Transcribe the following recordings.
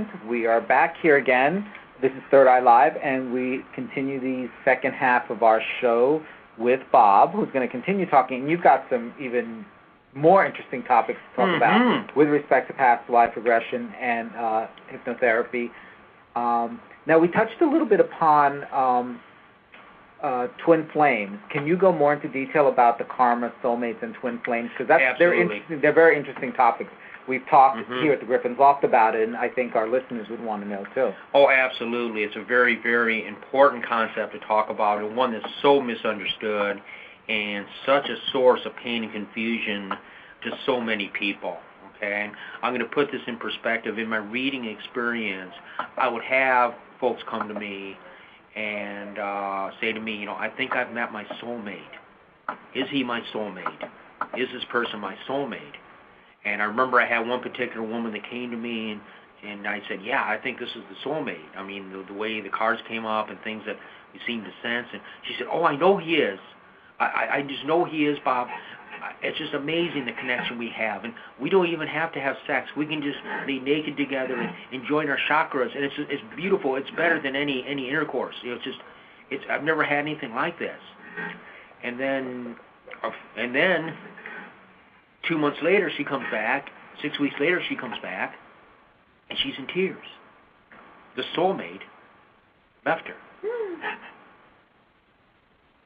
And we are back here again. This is Third Eye Live, and we continue the second half of our show with Bob, who's going to continue talking. And you've got some even more interesting topics to talk about with respect to past life regression and hypnotherapy. Now, we touched a little bit upon twin flames. Can you go more into detail about the karma, soulmates, and twin flames? Because they're very interesting topics. We've talked here at the Griffin's Loft about it, and I think our listeners would want to know, too. Oh, absolutely. It's a very, very important concept to talk about, and one that's so misunderstood and such a source of pain and confusion to so many people. Okay? I'm going to put this in perspective. In my reading experience, I would have folks come to me and say to me, you know, I think I've met my soulmate. Is he my soulmate? Is this person my soulmate? And I remember I had one particular woman that came to me, and I said, yeah, I think this is the soulmate. I mean, the way the cards came up and things that we seemed to sense. And she said, oh, I know he is. I just know he is, Bob. It's just amazing the connection we have. And we don't even have to have sex. We can just be naked together and join our chakras. And it's beautiful. It's better than any intercourse. You know, I've never had anything like this. And then 2 months later, she comes back. 6 weeks later, she comes back, and she's in tears. The soulmate left her.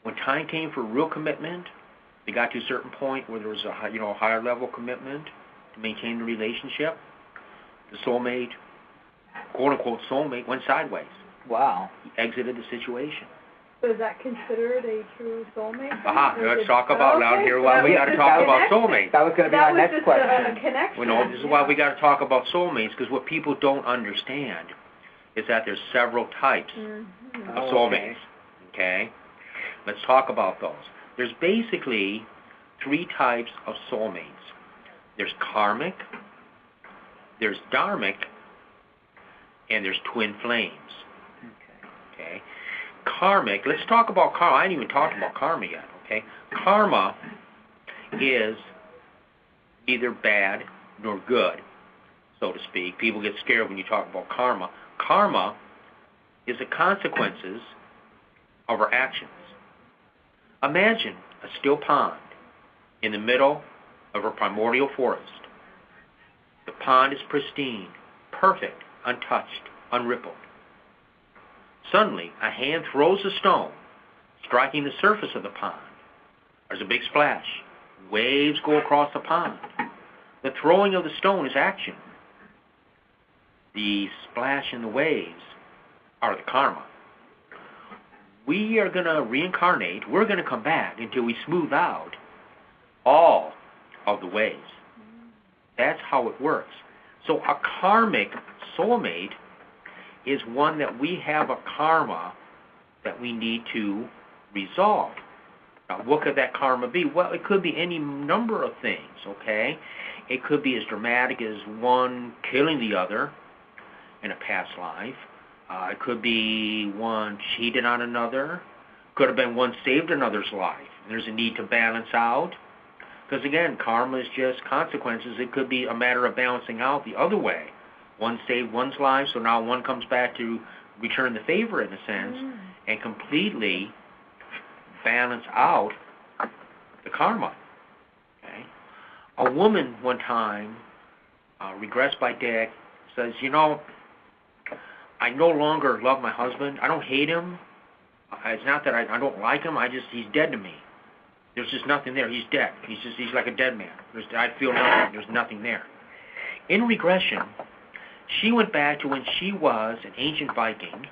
When time came for real commitment, they got to a certain point where there was a higher level commitment to maintain the relationship. The soulmate, quote unquote soulmate, went sideways. Wow. He exited the situation. So is that considered a true soulmate? Let's talk about down here. Well, we got to talk about soulmates. That was going to be our next question. This is why we got to talk about soulmates, because what people don't understand is that there's several types of soulmates. Okay, let's talk about those. There's basically 3 types of soulmates. There's karmic, there's dharmic, and there's twin flames. Okay. Karmic, let's talk about karma. I haven't even talked about karma yet, okay? Karma is neither bad nor good, so to speak. People get scared when you talk about karma. Karma is the consequences of our actions. Imagine a still pond in the middle of a primordial forest. The pond is pristine, perfect, untouched, unrippled. Suddenly, a hand throws a stone, striking the surface of the pond. There's a big splash. Waves go across the pond. The throwing of the stone is action. The splash and the waves are the karma. We are going to reincarnate. We're going to come back until we smooth out all of the waves. That's how it works. So a karmic soulmate is one that we have a karma that we need to resolve. Now, what could that karma be? Well, it could be any number of things, okay? It could be as dramatic as one killing the other in a past life. It could be one cheated on another. Could have been one saved another's life. There's a need to balance out. Because, again, karma is just consequences. It could be a matter of balancing out the other way. One saved one's life, so now one comes back to return the favor, in a sense, and completely balance out the karma. Okay? A woman one time, regressed by Dick, says, you know, I no longer love my husband. I don't hate him. It's not that I don't like him. He's dead to me. There's just nothing there. He's dead. He's like a dead man. I feel nothing. There's nothing there. In regression, she went back to when she was an ancient Viking,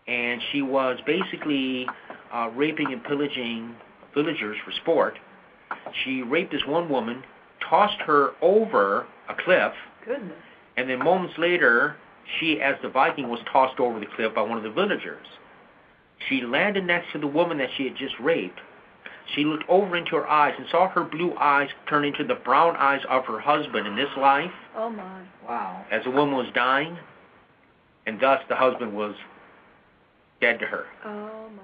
and she was basically raping and pillaging villagers for sport. She raped this one woman, tossed her over a cliff, and then moments later, she, as the Viking, was tossed over the cliff by one of the villagers. She landed next to the woman that she had just raped. She looked over into her eyes and saw her blue eyes turn into the brown eyes of her husband in this life. Oh, my. Wow. As the woman was dying, and thus the husband was dead to her. Oh, my.